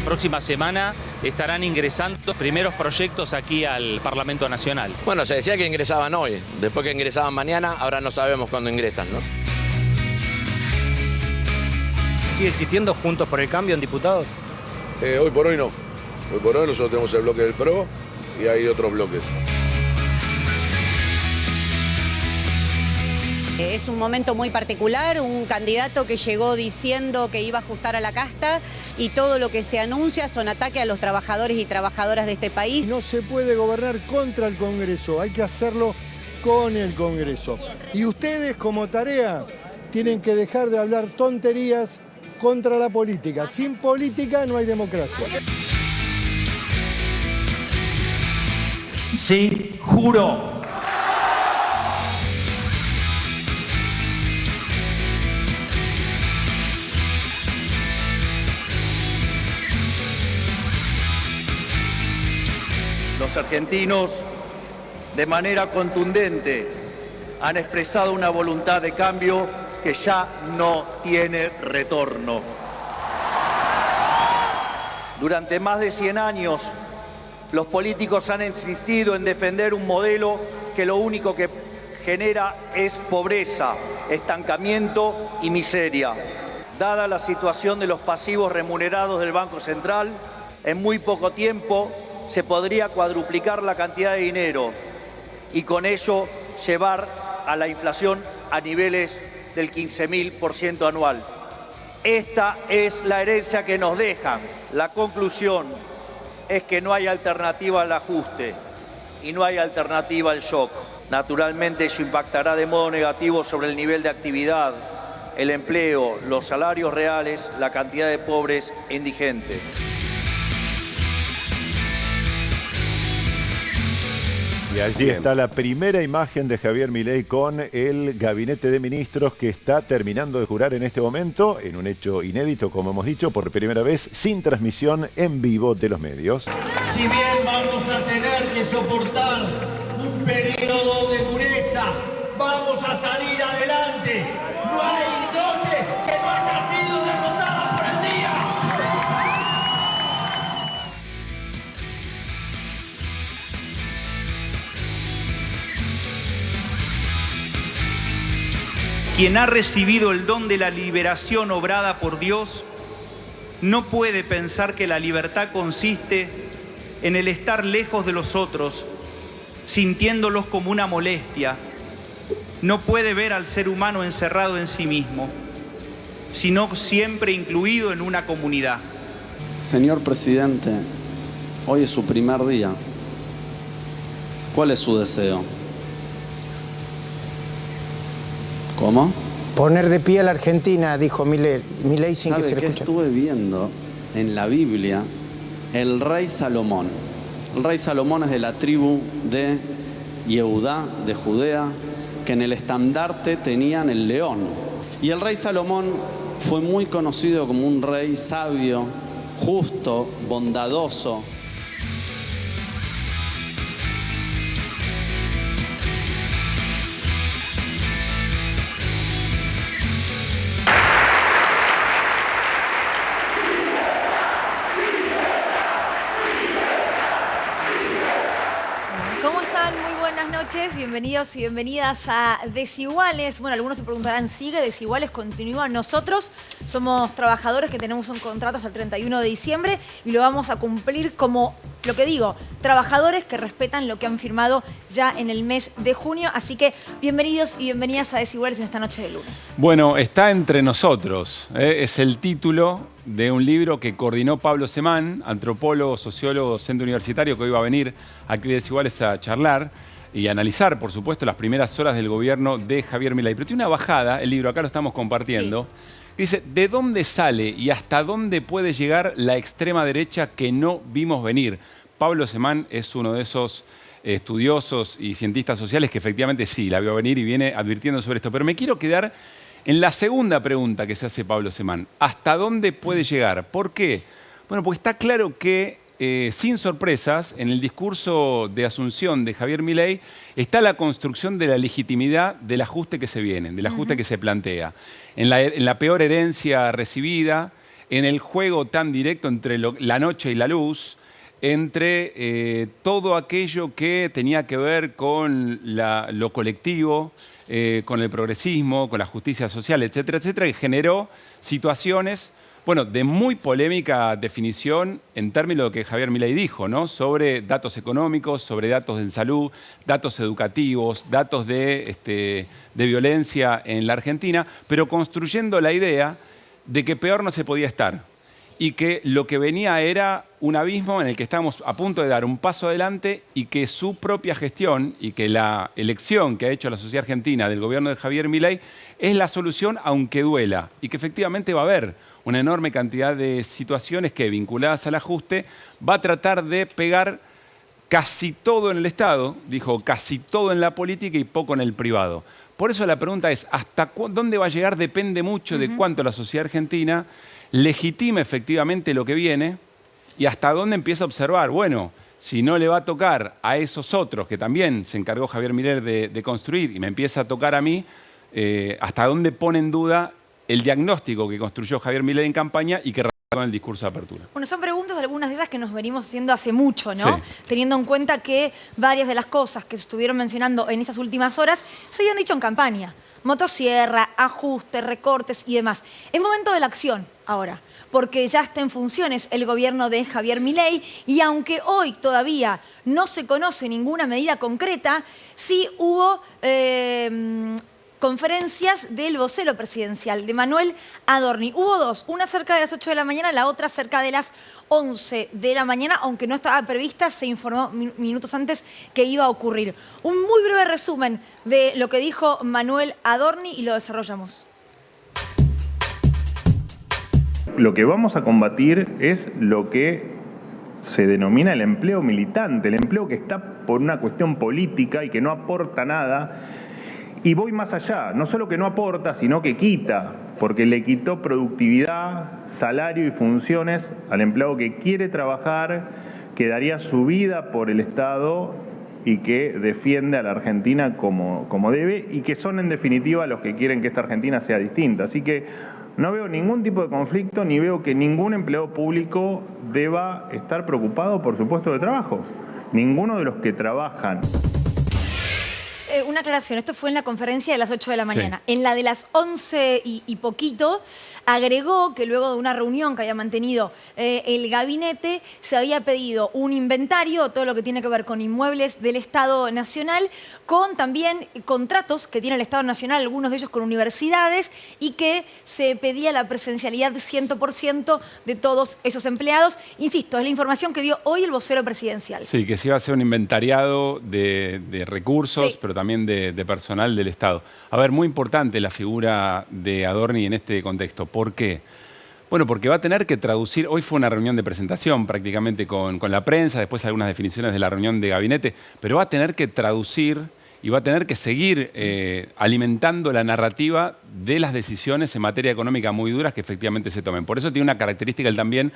próxima semana estarán ingresando los primeros proyectos aquí al Parlamento Nacional. Bueno, se decía que ingresaban hoy, después que ingresaban mañana, ahora no sabemos cuándo ingresan, ¿no? ¿Sigue existiendo Juntos por el Cambio en diputados? Hoy por hoy no. Hoy por hoy nosotros tenemos el bloque del PRO y hay otros bloques. Es un momento muy particular, un candidato que llegó diciendo que iba a ajustar a la casta y todo lo que se anuncia son ataques a los trabajadores y trabajadoras de este país. No se puede gobernar contra el Congreso, hay que hacerlo con el Congreso. Y ustedes como tarea tienen que dejar de hablar tonterías contra la política. Sin política no hay democracia. Sí, juro. Los argentinos, de manera contundente, han expresado una voluntad de cambio que ya no tiene retorno. Durante más de 100 años, los políticos han insistido en defender un modelo que lo único que genera es pobreza, estancamiento y miseria. Dada la situación de los pasivos remunerados del Banco Central, en muy poco tiempo se podría cuadruplicar la cantidad de dinero y con ello llevar a la inflación a niveles del 15.000% anual. Esta es la herencia que nos dejan. La conclusión es que no hay alternativa al ajuste y no hay alternativa al shock. Naturalmente eso impactará de modo negativo sobre el nivel de actividad, el empleo, los salarios reales, la cantidad de pobres e indigentes. Y allí está la primera imagen de Javier Milei con el gabinete de ministros que está terminando de jurar en este momento, en un hecho inédito, como hemos dicho, por primera vez, sin transmisión en vivo de los medios. Si bien vamos a tener que soportar un periodo de dureza, vamos a salir adelante. No hay noche que no haya sido derrotada por el día. Quien ha recibido el don de la liberación obrada por Dios, no puede pensar que la libertad consiste en el estar lejos de los otros, sintiéndolos como una molestia. No puede ver al ser humano encerrado en sí mismo, sino siempre incluido en una comunidad. Señor presidente, hoy es su primer día. ¿Cuál es su deseo? ¿Cómo? Poner de pie a la Argentina, dijo Milei sin que se le escuche. Estuve viendo en la Biblia el rey Salomón. El rey Salomón es de la tribu de Yehudá, de Judea, que en el estandarte tenían el león. Y el rey Salomón fue muy conocido como un rey sabio, justo, bondadoso. Bienvenidos y bienvenidas a Desiguales. Bueno, algunos se preguntarán, ¿sigue Desiguales? Continúa. Nosotros somos trabajadores que tenemos un contrato hasta el 31 de diciembre y lo vamos a cumplir como, lo que digo, trabajadores que respetan lo que han firmado ya en el mes de junio. Así que bienvenidos y bienvenidas a Desiguales en esta noche de lunes. Bueno, está entre nosotros. Es el título de un libro que coordinó Pablo Semán, antropólogo, sociólogo, docente universitario, que hoy va a venir aquí a Desiguales a charlar y analizar, por supuesto, las primeras horas del gobierno de Javier Milei. Pero tiene una bajada, el libro, acá lo estamos compartiendo, sí. Dice, ¿de dónde sale y hasta dónde puede llegar la extrema derecha que no vimos venir? Pablo Semán es uno de esos estudiosos y cientistas sociales que efectivamente sí, la vio venir y viene advirtiendo sobre esto. Pero me quiero quedar en la segunda pregunta que se hace Pablo Semán. ¿Hasta dónde puede llegar? ¿Por qué? Bueno, porque está claro que sin sorpresas, en el discurso de asunción de Javier Milei está la construcción de la legitimidad del ajuste que se viene, del ajuste que se plantea. En la peor herencia recibida, en el juego tan directo entre la noche y la luz, entre todo aquello que tenía que ver con lo colectivo, con el progresismo, con la justicia social, etcétera, etcétera, y generó situaciones, bueno, de muy polémica definición en términos de lo que Javier Milei dijo, ¿no? Sobre datos económicos, sobre datos en salud, datos educativos, datos de violencia en la Argentina, pero construyendo la idea de que peor no se podía estar y que lo que venía era un abismo en el que estábamos a punto de dar un paso adelante y que su propia gestión y que la elección que ha hecho la sociedad argentina del gobierno de Javier Milei es la solución aunque duela y que efectivamente va a haber una enorme cantidad de situaciones que vinculadas al ajuste va a tratar de pegar casi todo en el Estado, dijo casi todo en la política y poco en el privado. Por eso la pregunta es, ¿hasta dónde va a llegar? Depende mucho de cuánto la sociedad argentina legitime efectivamente lo que viene y hasta dónde empieza a observar, bueno, si no le va a tocar a esos otros que también se encargó Javier Milei de construir y me empieza a tocar a mí, hasta dónde pone en duda el diagnóstico que construyó Javier Milei en campaña y que en el discurso de apertura. Bueno, son preguntas, algunas de esas que nos venimos haciendo hace mucho, ¿no? Sí. Teniendo en cuenta que varias de las cosas que se estuvieron mencionando en estas últimas horas se habían dicho en campaña. Motosierra, ajustes, recortes y demás. Es momento de la acción ahora, porque ya está en funciones el gobierno de Javier Milei y aunque hoy todavía no se conoce ninguna medida concreta, sí hubo conferencias del vocero presidencial, de Manuel Adorni. Hubo dos, una cerca de las 8 de la mañana, la otra cerca de las 11 de la mañana, aunque no estaba prevista, se informó minutos antes que iba a ocurrir. Un muy breve resumen de lo que dijo Manuel Adorni y lo desarrollamos. Lo que vamos a combatir es lo que se denomina el empleo militante, el empleo que está por una cuestión política y que no aporta nada. Y voy más allá, no solo que no aporta, sino que quita, porque le quitó productividad, salario y funciones al empleado que quiere trabajar, que daría su vida por el Estado y que defiende a la Argentina como debe y que son en definitiva los que quieren que esta Argentina sea distinta. Así que no veo ningún tipo de conflicto ni veo que ningún empleado público deba estar preocupado por su puesto de trabajo. Ninguno de los que trabajan. Una aclaración, esto fue en la conferencia de las 8 de la mañana. Sí. En la de las 11 y poquito, agregó que luego de una reunión que había mantenido el gabinete, se había pedido un inventario, todo lo que tiene que ver con inmuebles del Estado Nacional, con también contratos que tiene el Estado Nacional, algunos de ellos con universidades, y que se pedía la presencialidad 100% de todos esos empleados. Insisto, es la información que dio hoy el vocero presidencial. Sí, que se iba a hacer un inventariado de recursos, Sí. pero también de personal del Estado. A ver, muy importante la figura de Adorni en este contexto. ¿Por qué? Bueno, porque va a tener que traducir, hoy fue una reunión de presentación prácticamente con la prensa, después algunas definiciones de la reunión de gabinete, pero va a tener que traducir y va a tener que seguir alimentando la narrativa de las decisiones en materia económica muy duras que efectivamente se tomen. Por eso tiene una característica él también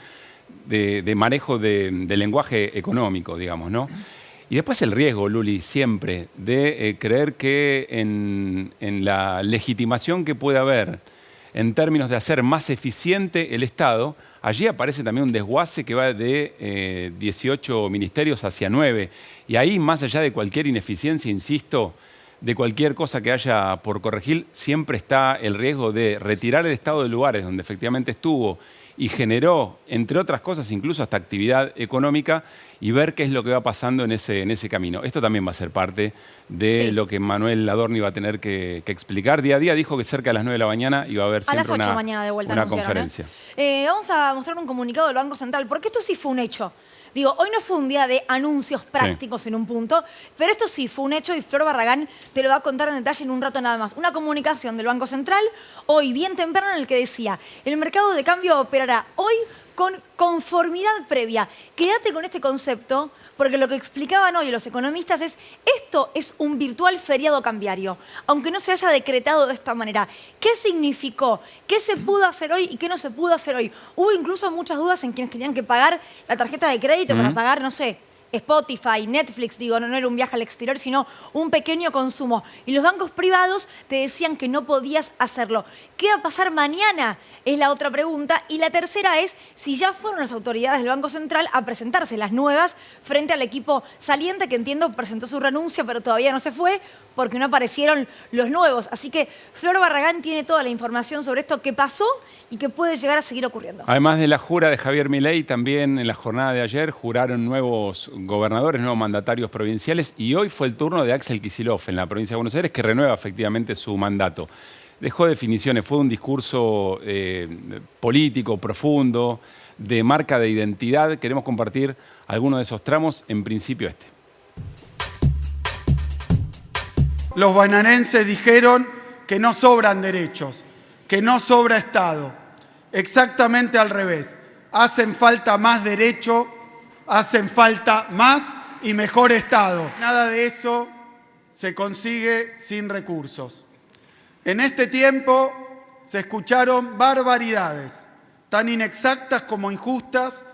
de manejo del lenguaje económico, digamos, ¿no? Y después el riesgo, Luli, siempre, de creer que en la legitimación que puede haber en términos de hacer más eficiente el Estado, allí aparece también un desguace que va de 18 ministerios hacia 9. Y ahí, más allá de cualquier ineficiencia, insisto, de cualquier cosa que haya por corregir, siempre está el riesgo de retirar el Estado de lugares donde efectivamente estuvo y generó, entre otras cosas, incluso hasta actividad económica y ver qué es lo que va pasando en ese camino. Esto también va a ser parte de lo que Manuel Adorni va a tener que explicar. Día a día dijo que cerca de las 9 de la mañana iba a haber siempre a las 8 mañana de vuelta una anunciaron, conferencia. Vamos a mostrar un comunicado del Banco Central, porque esto sí fue un hecho. Digo, hoy no fue un día de anuncios prácticos en un punto, pero esto sí fue un hecho y Flor Barragán te lo va a contar en detalle en un rato nada más. Una comunicación del Banco Central, hoy bien temprano, en el que decía, el mercado de cambio operará hoy con conformidad previa. Quédate con este concepto, porque lo que explicaban hoy los economistas es, esto es un virtual feriado cambiario, aunque no se haya decretado de esta manera. ¿Qué significó? ¿Qué se pudo hacer hoy y qué no se pudo hacer hoy? Hubo incluso muchas dudas en quienes tenían que pagar la tarjeta de crédito para pagar, no sé, Spotify, Netflix, digo, no era un viaje al exterior, sino un pequeño consumo. Y los bancos privados te decían que no podías hacerlo. ¿Qué va a pasar mañana? Es la otra pregunta. Y la tercera es si ya fueron las autoridades del Banco Central a presentarse las nuevas frente al equipo saliente, que entiendo presentó su renuncia, pero todavía no se fue porque no aparecieron los nuevos. Así que Flor Barragán tiene toda la información sobre esto que pasó y que puede llegar a seguir ocurriendo. Además de la jura de Javier Milei, también en la jornada de ayer juraron nuevos gobernadores, nuevos mandatarios provinciales, y hoy fue el turno de Axel Kicillof en la provincia de Buenos Aires, que renueva efectivamente su mandato. Dejó definiciones, fue un discurso político, profundo, de marca de identidad. Queremos compartir algunos de esos tramos, en principio este. Los bonaerenses dijeron que no sobran derechos, que no sobra Estado. Exactamente al revés. Hacen falta más derecho, hacen falta más y mejor Estado. Nada de eso se consigue sin recursos. En este tiempo se escucharon barbaridades, tan inexactas como injustas,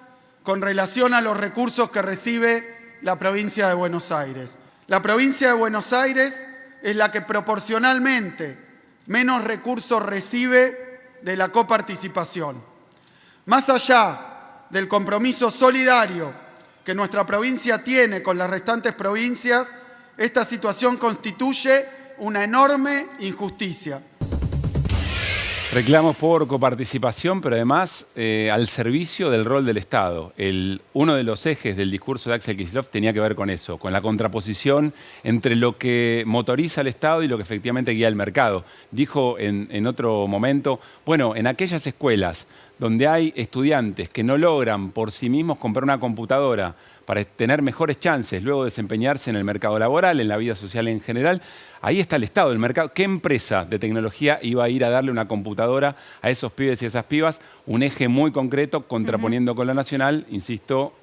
con relación a los recursos que recibe la provincia de Buenos Aires. La provincia de Buenos Aires es la que proporcionalmente menos recursos recibe de la coparticipación. Más allá del compromiso solidario que nuestra provincia tiene con las restantes provincias, esta situación constituye una enorme injusticia. Reclamos por coparticipación, pero además al servicio del rol del Estado. Uno de los ejes del discurso de Axel Kicillof tenía que ver con eso, con la contraposición entre lo que motoriza al Estado y lo que efectivamente guía el mercado. Dijo en otro momento, bueno, en aquellas escuelas donde hay estudiantes que no logran por sí mismos comprar una computadora para tener mejores chances luego de desempeñarse en el mercado laboral, en la vida social en general, ahí está el Estado, el mercado. ¿Qué empresa de tecnología iba a ir a darle una computadora a esos pibes y esas pibas? Un eje muy concreto, contraponiendo con la nacional, insisto,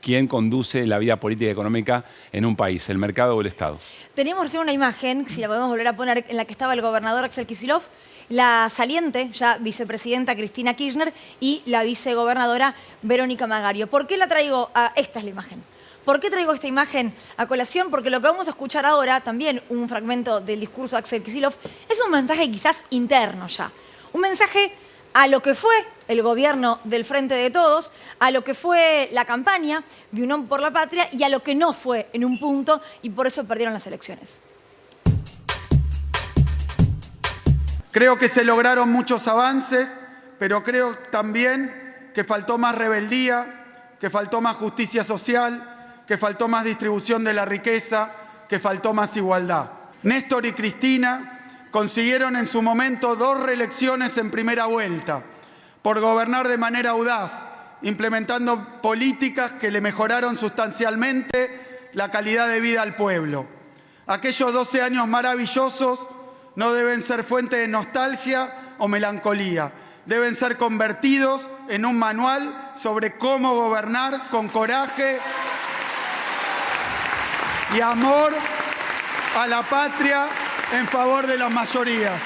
quién conduce la vida política y económica en un país, el mercado o el Estado. Teníamos recién una imagen, si la podemos volver a poner, en la que estaba el gobernador Axel Kicillof, la saliente, ya vicepresidenta Cristina Kirchner y la vicegobernadora Verónica Magario. ¿Por qué la traigo esta es la imagen? ¿Por qué traigo esta imagen a colación? Porque lo que vamos a escuchar ahora, también un fragmento del discurso de Axel Kicillof, es un mensaje quizás interno ya. Un mensaje a lo que fue el gobierno del Frente de Todos, a lo que fue la campaña de Unión por la Patria y a lo que no fue en un punto y por eso perdieron las elecciones. Creo que se lograron muchos avances, pero creo también que faltó más rebeldía, que faltó más justicia social, que faltó más distribución de la riqueza, que faltó más igualdad. Néstor y Cristina consiguieron en su momento 2 reelecciones en primera vuelta, por gobernar de manera audaz, implementando políticas que le mejoraron sustancialmente la calidad de vida al pueblo. Aquellos 12 años maravillosos no deben ser fuente de nostalgia o melancolía. Deben ser convertidos en un manual sobre cómo gobernar con coraje y amor a la patria en favor de las mayorías.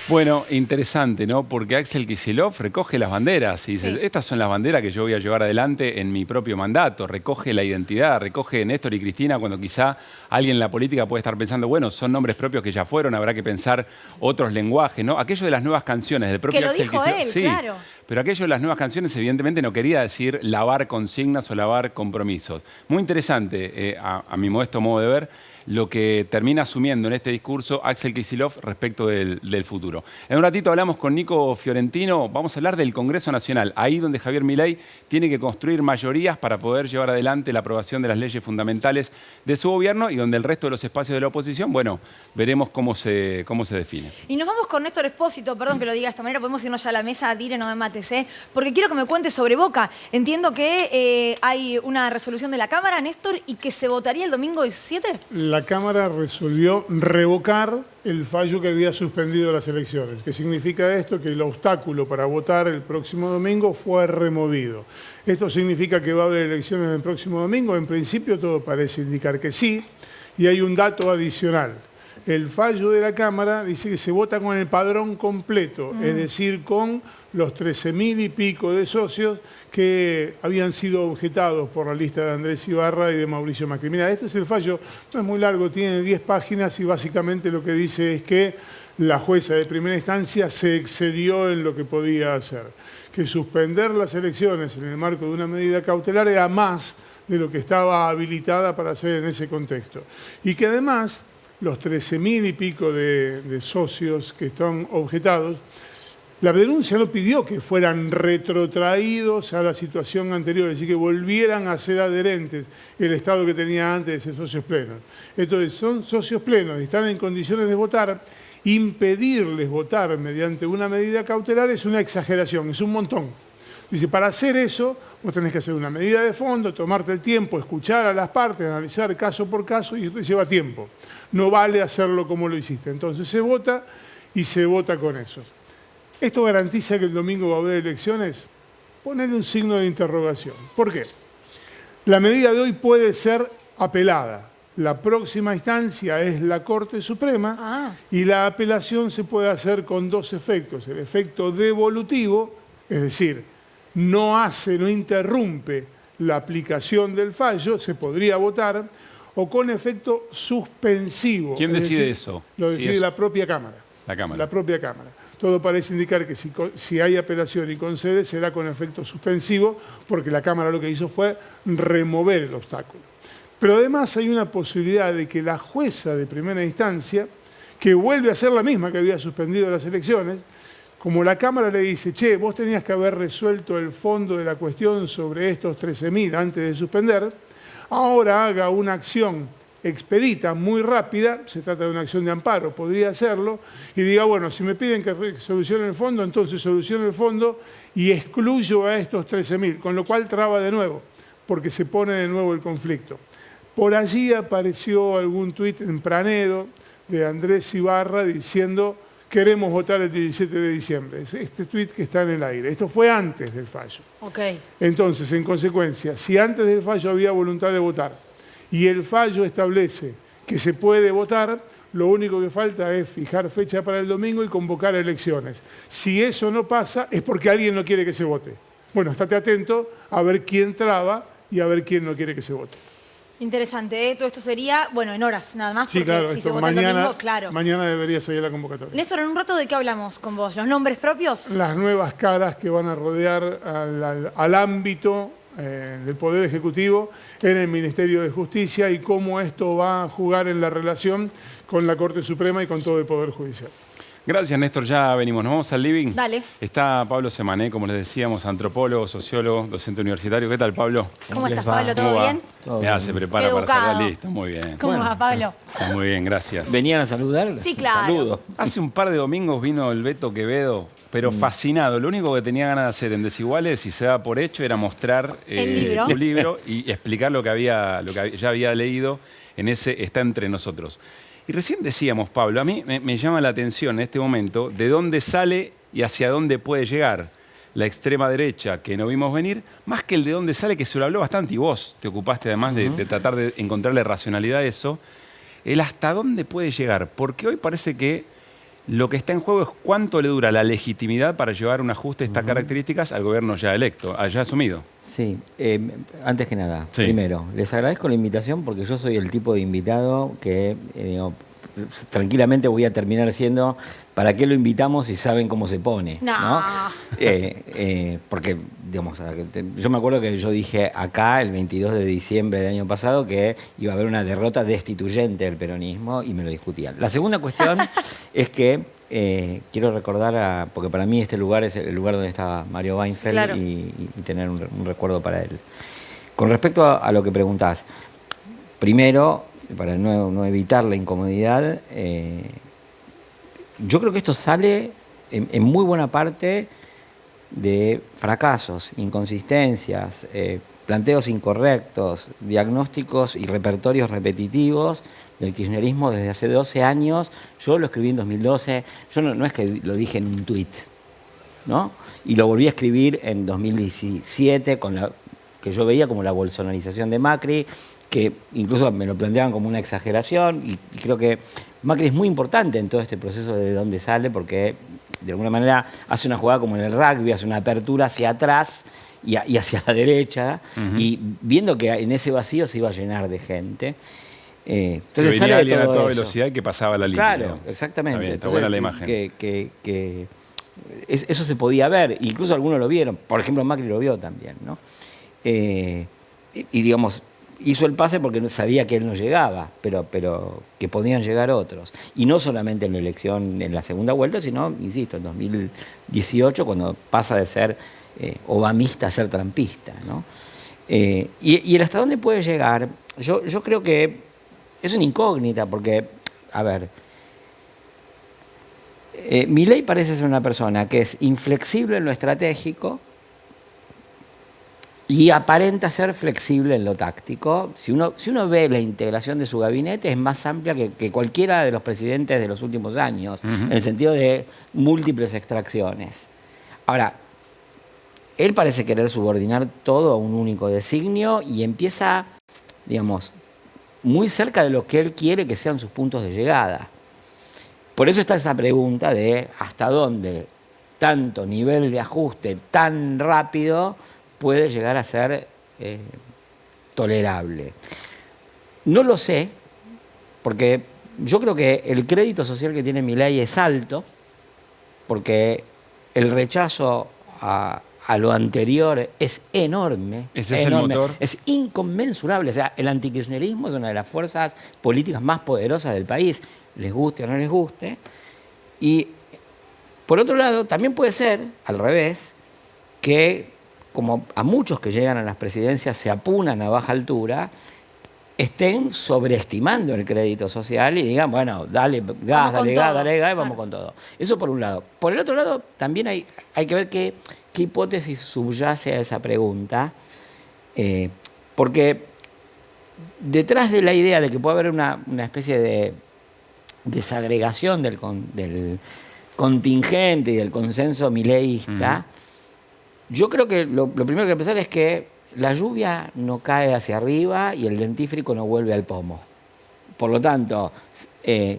Bueno, interesante, ¿no? Porque Axel Kicillof recoge las banderas y dice, sí, estas son las banderas que yo voy a llevar adelante en mi propio mandato. Recoge la identidad, recoge Néstor y Cristina cuando quizá alguien en la política puede estar pensando, bueno, son nombres propios que ya fueron, habrá que pensar otros lenguajes, ¿no? Aquello de las nuevas canciones del propio Axel Kicillof. Él, sí, claro. Pero aquello de las nuevas canciones evidentemente no quería decir lavar consignas o lavar compromisos. Muy interesante, a mi modesto modo de ver, lo que termina asumiendo en este discurso Axel Kicillof respecto del futuro. En un ratito hablamos con Nico Fiorentino, vamos a hablar del Congreso Nacional, ahí donde Javier Milei tiene que construir mayorías para poder llevar adelante la aprobación de las leyes fundamentales de su gobierno y donde el resto de los espacios de la oposición, bueno, veremos cómo se define. Y nos vamos con Néstor Espósito, perdón que lo diga de esta manera, podemos irnos ya a la mesa, Dire, no me mates, porque quiero que me cuentes sobre Boca. Entiendo que hay una resolución de la Cámara, Néstor, y que se votaría el domingo 17. La Cámara resolvió revocar el fallo que había suspendido las elecciones. ¿Qué significa esto? Que el obstáculo para votar el próximo domingo fue removido. ¿Esto significa que va a haber elecciones el próximo domingo? En principio todo parece indicar que sí, y hay un dato adicional. El fallo de la Cámara dice que se vota con el padrón completo, es decir, con los 13.000 y pico de socios que habían sido objetados por la lista de Andrés Ibarra y de Mauricio Macri. Mira, este es el fallo, no es muy largo, tiene 10 páginas y básicamente lo que dice es que la jueza de primera instancia se excedió en lo que podía hacer, que suspender las elecciones en el marco de una medida cautelar era más de lo que estaba habilitada para hacer en ese contexto. Y que además los 13.000 y pico de socios que están objetados, la denuncia no pidió que fueran retrotraídos a la situación anterior, es decir, que volvieran a ser adherentes el estado que tenía antes de socios plenos. Entonces, son socios plenos y están en condiciones de votar. Impedirles votar mediante una medida cautelar es una exageración, es un montón. Dice, para hacer eso, vos tenés que hacer una medida de fondo, tomarte el tiempo, escuchar a las partes, analizar caso por caso, y esto lleva tiempo. No vale hacerlo como lo hiciste. Entonces se vota y se vota con eso. ¿Esto garantiza que el domingo va a haber elecciones? Ponele un signo de interrogación. ¿Por qué? La medida de hoy puede ser apelada. La próxima instancia es la Corte Suprema y la apelación se puede hacer con dos efectos. El efecto devolutivo, es decir, no interrumpe la aplicación del fallo, se podría votar, o con efecto suspensivo. ¿Quién decide eso? Lo decide la propia Cámara. La Cámara. La propia Cámara. Todo parece indicar que si hay apelación y concede, será con efecto suspensivo, porque la Cámara lo que hizo fue remover el obstáculo. Pero además hay una posibilidad de que la jueza de primera instancia, que vuelve a ser la misma que había suspendido las elecciones, como la Cámara le dice, che, vos tenías que haber resuelto el fondo de la cuestión sobre estos 13.000 antes de suspender, ahora haga una acción expedita, muy rápida, se trata de una acción de amparo, podría hacerlo, y diga, bueno, si me piden que solucione el fondo, entonces soluciono el fondo y excluyo a estos 13.000, con lo cual traba de nuevo, porque se pone de nuevo el conflicto. Por allí apareció algún tuit tempranero de Andrés Ibarra diciendo, queremos votar el 17 de diciembre. Este tuit que está en el aire. Esto fue antes del fallo. Okay. Entonces, en consecuencia, si antes del fallo había voluntad de votar y el fallo establece que se puede votar, lo único que falta es fijar fecha para el domingo y convocar elecciones. Si eso no pasa, es porque alguien no quiere que se vote. Bueno, estate atento a ver quién traba y a ver quién no quiere que se vote. Interesante, ¿eh? Todo esto sería, bueno, en horas nada más. Sí, porque claro, si esto se vota el mañana, domingo, claro. Mañana debería salir la convocatoria. Néstor, en un rato, ¿de qué hablamos con vos? ¿Los nombres propios? Las nuevas caras que van a rodear al ámbito del Poder Ejecutivo en el Ministerio de Justicia y cómo esto va a jugar en la relación con la Corte Suprema y con todo el Poder Judicial. Gracias, Néstor. Ya venimos. Nos vamos al living. Dale. Está Pablo Semané, como les decíamos, antropólogo, sociólogo, docente universitario. ¿Qué tal, Pablo? ¿Cómo estás, Pablo? ¿Todo bien? Ya se prepara para sacar la lista. Muy bien. ¿Cómo va, Pablo? Muy bien, gracias. ¿Venían a saludar? Sí, claro. Saludo. Hace un par de domingos vino el Beto Quevedo, pero fascinado. Lo único que tenía ganas de hacer en Desiguales, y se da por hecho, era mostrar tu libro y explicar lo que ya había leído en ese Está entre nosotros. Y recién decíamos, Pablo, a mí me llama la atención en este momento de dónde sale y hacia dónde puede llegar la extrema derecha que no vimos venir, más que el de dónde sale, que se lo habló bastante, y vos te ocupaste además de tratar de encontrarle racionalidad a eso, el hasta dónde puede llegar, porque hoy parece que lo que está en juego es cuánto le dura la legitimidad para llevar un ajuste de estas características al gobierno ya electo, ya asumido. Sí, antes que nada, primero, les agradezco la invitación porque yo soy el tipo de invitado que tranquilamente voy a terminar siendo, ¿para qué lo invitamos si saben cómo se pone? ¿no? Porque, digamos, yo me acuerdo que yo dije acá el 22 de diciembre del año pasado que iba a haber una derrota destituyente del peronismo y me lo discutían. La segunda cuestión es que quiero recordar, porque para mí este lugar es el lugar donde estaba Mario Weinfeld, claro, y tener un recuerdo para él. Con respecto a lo que preguntás, primero, para no evitar la incomodidad, yo creo que esto sale en muy buena parte de fracasos, inconsistencias, planteos incorrectos, diagnósticos y repertorios repetitivos del kirchnerismo desde hace 12 años. Yo lo escribí en 2012, yo no es que lo dije en un tuit, ¿no? Y lo volví a escribir en 2017, que yo veía como la bolsonarización de Macri, que incluso me lo planteaban como una exageración, y creo que Macri es muy importante en todo este proceso de dónde sale, porque de alguna manera hace una jugada como en el rugby, hace una apertura hacia atrás y hacia la derecha, y viendo que en ese vacío se iba a llenar de gente. Entonces venía alguien a toda velocidad y que pasaba la línea. Claro, exactamente. Está bien, está Entonces, buena la imagen. Eso se podía ver, incluso algunos lo vieron, por ejemplo Macri lo vio también, ¿no? Y digamos, hizo el pase porque sabía que él no llegaba, pero que podían llegar otros. Y no solamente en la elección, en la segunda vuelta, sino, insisto, en 2018, cuando pasa de ser obamista a ser trampista, ¿no? Y el hasta dónde puede llegar, yo creo que es una incógnita, porque, a ver, Milei parece ser una persona que es inflexible en lo estratégico y aparenta ser flexible en lo táctico. Si uno ve la integración de su gabinete, es más amplia que cualquiera de los presidentes de los últimos años, en el sentido de múltiples extracciones. Ahora, él parece querer subordinar todo a un único designio y empieza, digamos, muy cerca de lo que él quiere que sean sus puntos de llegada. Por eso está esa pregunta de hasta dónde tanto nivel de ajuste tan rápido puede llegar a ser tolerable. No lo sé, porque yo creo que el crédito social que tiene Milei es alto, porque el rechazo a lo anterior es enorme. ¿Ese es enorme. El motor? Es inconmensurable. O sea, el antikirchnerismo es una de las fuerzas políticas más poderosas del país, les guste o no les guste. Y, por otro lado, también puede ser, al revés, que, como a muchos que llegan a las presidencias se apunan a baja altura, estén sobreestimando el crédito social y digan, bueno, dale gas, dale gas, vamos con todo. Eso por un lado. Por el otro lado, también hay que ver qué hipótesis subyace a esa pregunta, porque detrás de la idea de que puede haber una especie de desagregación del contingente y del consenso mileísta, yo creo que lo primero que hay que pensar es que la lluvia no cae hacia arriba y el dentífrico no vuelve al pomo. Por lo tanto,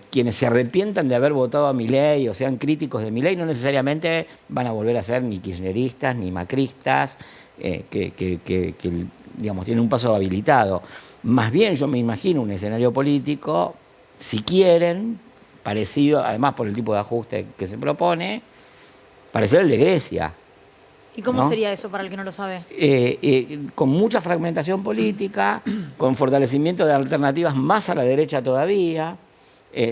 quienes se arrepientan de haber votado a Milei o sean críticos de Milei no necesariamente van a volver a ser ni kirchneristas ni macristas, que digamos, tienen un paso habilitado. Más bien yo me imagino un escenario político, si quieren, parecido, además por el tipo de ajuste que se propone, parecido al de Grecia. ¿Y cómo ¿no? sería eso para el que no lo sabe? Con mucha fragmentación política, con fortalecimiento de alternativas más a la derecha todavía.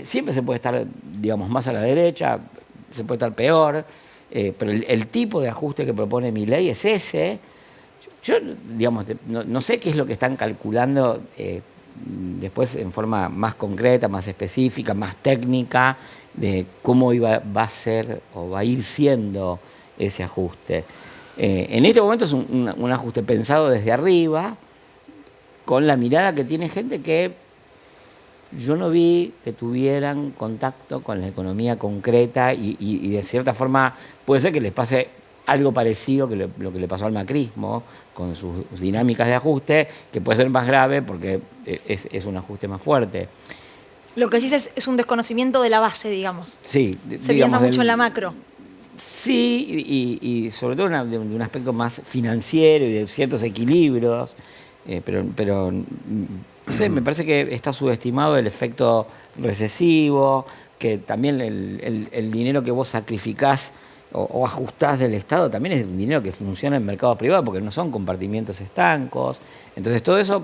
Siempre se puede estar, digamos, más a la derecha, se puede estar peor, pero el tipo de ajuste que propone Milei es ese. Yo digamos, no sé qué es lo que están calculando después en forma más concreta, más específica, más técnica, de cómo va a ser o va a ir siendo ese ajuste. En este momento es un ajuste pensado desde arriba, con la mirada que tiene gente que yo no vi que tuvieran contacto con la economía concreta y de cierta forma puede ser que les pase algo parecido que lo que le pasó al macrismo, con sus dinámicas de ajuste, que puede ser más grave porque es un ajuste más fuerte. Lo que dices es un desconocimiento de la base, digamos. Sí. Se piensa mucho en la macro. Sí, y sobre todo de un aspecto más financiero y de ciertos equilibrios, pero no sé, me parece que está subestimado el efecto recesivo, que también el dinero que vos sacrificás o ajustás del Estado también es un dinero que funciona en mercado privado porque no son compartimientos estancos. Entonces todo eso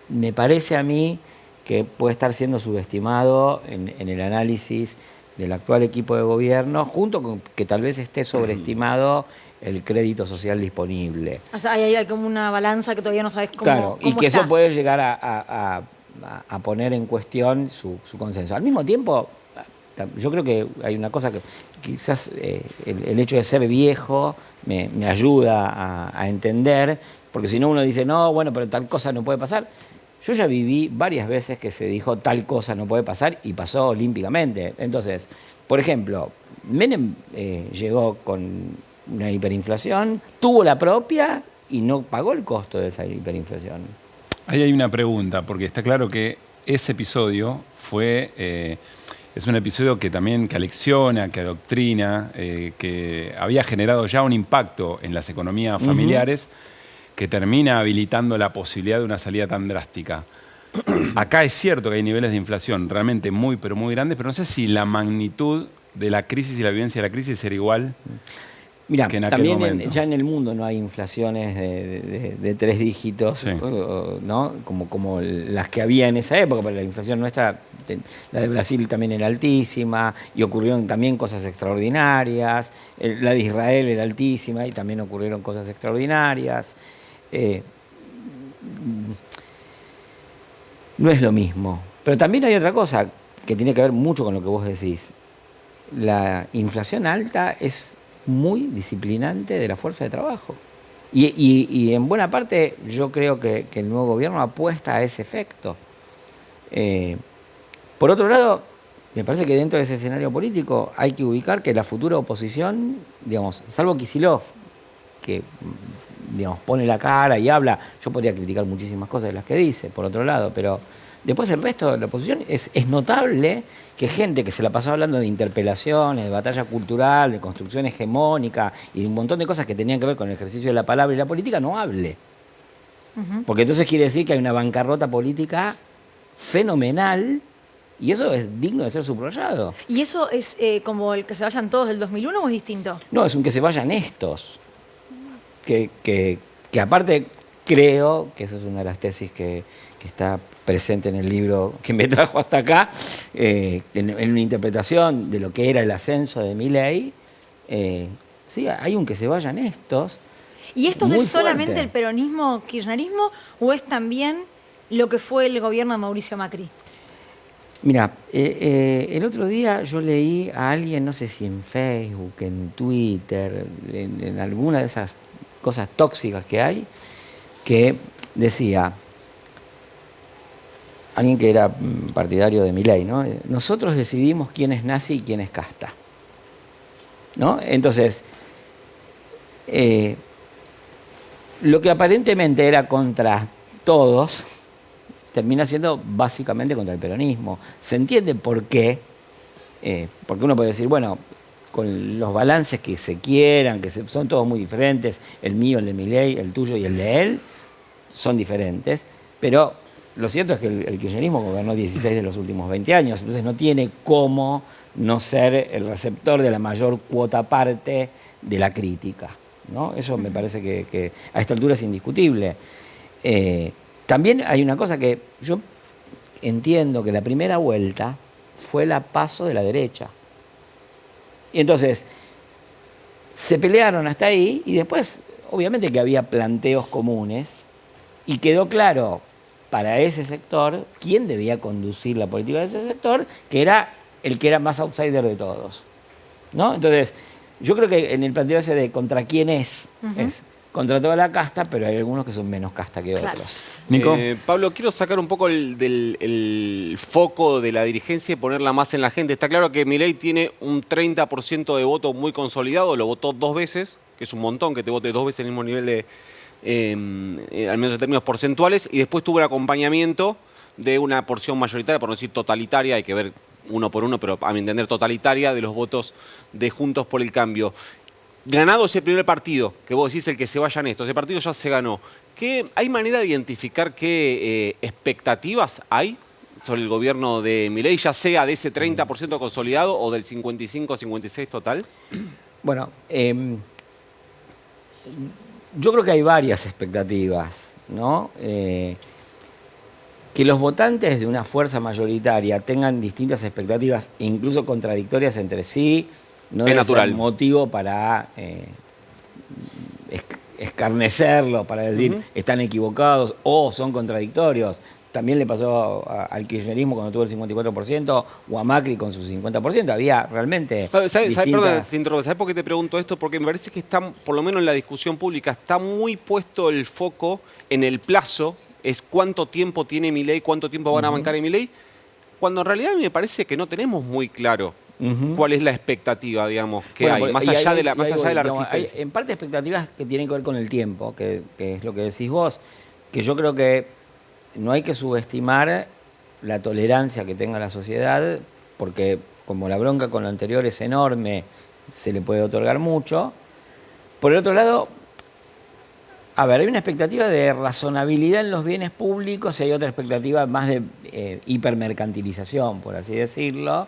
me parece a mí que puede estar siendo subestimado en el análisis del actual equipo de gobierno, junto con que tal vez esté sobreestimado el crédito social disponible. O sea, hay como una balanza que todavía no sabes cómo. Claro, y que está. eso puede llegar a poner en cuestión su consenso. Al mismo tiempo, yo creo que hay una cosa que quizás el hecho de ser viejo me ayuda a entender, porque si no uno dice, no, bueno, pero tal cosa no puede pasar. Yo ya viví varias veces que se dijo tal cosa no puede pasar y pasó olímpicamente. Entonces, por ejemplo, Menem llegó con una hiperinflación, tuvo la propia y no pagó el costo de esa hiperinflación. Ahí hay una pregunta, porque está claro que ese episodio fue... es un episodio que también que alecciona, que adoctrina, que había generado ya un impacto en las economías familiares que termina habilitando la posibilidad de una salida tan drástica. Acá es cierto que hay niveles de inflación realmente muy, pero muy grandes, pero no sé si la magnitud de la crisis y la vivencia de la crisis era igual Mira, que en aquel también momento. ya en el mundo no hay inflaciones de 3 dígitos, Sí. ¿no? Como las que había en esa época, pero la inflación nuestra, la de Brasil también era altísima, y ocurrieron también cosas extraordinarias, la de Israel era altísima y también ocurrieron cosas extraordinarias. No es lo mismo. Pero también hay otra cosa que tiene que ver mucho con lo que vos decís. La inflación alta es muy disciplinante de la fuerza de trabajo. Y en buena parte yo creo que el nuevo gobierno apuesta a ese efecto. Por otro lado, me parece que dentro de ese escenario político hay que ubicar que la futura oposición, digamos, salvo Kicillof, que digamos, pone la cara y habla, yo podría criticar muchísimas cosas de las que dice, por otro lado, pero después el resto de la oposición es notable que gente que se la pasó hablando de interpelaciones, de batalla cultural, de construcción hegemónica y de un montón de cosas que tenían que ver con el ejercicio de la palabra y la política, no hable. Porque entonces quiere decir que hay una bancarrota política fenomenal y eso es digno de ser subrayado. ¿Y eso es como el que se vayan todos del 2001 o es distinto? No, es un que se vayan estos. Que aparte creo que eso es una de las tesis que está presente en el libro que me trajo hasta acá, en una interpretación de lo que era el ascenso de Milei. Sí, hay un que se vayan estos. ¿Y esto muy es solamente fuerte. el peronismo, kirchnerismo, o es también lo que fue el gobierno de Mauricio Macri? Mira, el otro día yo leí a alguien, no sé si en Facebook, en Twitter, en alguna de esas cosas tóxicas que hay, que decía, alguien que era partidario de Milei, ¿no? Nosotros decidimos quién es nazi y quién es casta, ¿no? Entonces, lo que aparentemente era contra todos, termina siendo básicamente contra el peronismo. Se entiende por qué, porque uno puede decir, bueno, con los balances que se quieran, que son todos muy diferentes, el mío, el de Milei, el tuyo y el de él, son diferentes, pero lo cierto es que el kirchnerismo gobernó 16 de los últimos 20 años, entonces no tiene cómo no ser el receptor de la mayor cuota parte de la crítica, ¿no? Eso me parece que a esta altura es indiscutible. También hay una cosa que yo entiendo, que la primera vuelta fue la paso de la derecha. Y entonces se pelearon hasta ahí y después obviamente que había planteos comunes y quedó claro para ese sector quién debía conducir la política de ese sector, que era el que era más outsider de todos, ¿no? Entonces yo creo que en el planteo ese de contra quién es contra toda la casta, pero hay algunos que son menos casta que otros. Nico. Pablo, quiero sacar un poco el foco de la dirigencia y ponerla más en la gente. Está claro que Milei tiene un 30% de voto muy consolidado, lo votó 2 veces, que es un montón que te vote 2 veces el mismo nivel de, al menos en términos porcentuales, y después tuvo el acompañamiento de una porción mayoritaria, por no decir totalitaria, hay que ver uno por uno, pero a mi entender totalitaria, de los votos de Juntos por el Cambio. Ganado ese primer partido, que vos decís el que se vayan estos, ese partido ya se ganó. ¿Hay manera de identificar qué expectativas hay sobre el gobierno de Milei, ya sea de ese 30% consolidado o del 55-56 total? Bueno, yo creo que hay varias expectativas, ¿no? Que los votantes de una fuerza mayoritaria tengan distintas expectativas, incluso contradictorias entre sí, no es natural motivo para escarnecerlos, para decir están equivocados o son contradictorios. También le pasó al kirchnerismo cuando tuvo el 54% o a Macri con su 50%. Había realmente Perdón, distintas... te interrumpo. ¿Sabes por qué te pregunto esto? Porque me parece que está, por lo menos en la discusión pública, está muy puesto el foco en el plazo, es cuánto tiempo tiene Milei, cuánto tiempo van a bancar en Milei, cuando en realidad me parece que no tenemos muy claro cuál es la expectativa, digamos, que hay, más allá de la resistencia. En parte expectativas que tienen que ver con el tiempo, que es lo que decís vos, que yo creo que no hay que subestimar la tolerancia que tenga la sociedad, porque como la bronca con lo anterior es enorme, se le puede otorgar mucho. Por el otro lado, a ver, hay una expectativa de razonabilidad en los bienes públicos y hay otra expectativa más de hipermercantilización, por así decirlo,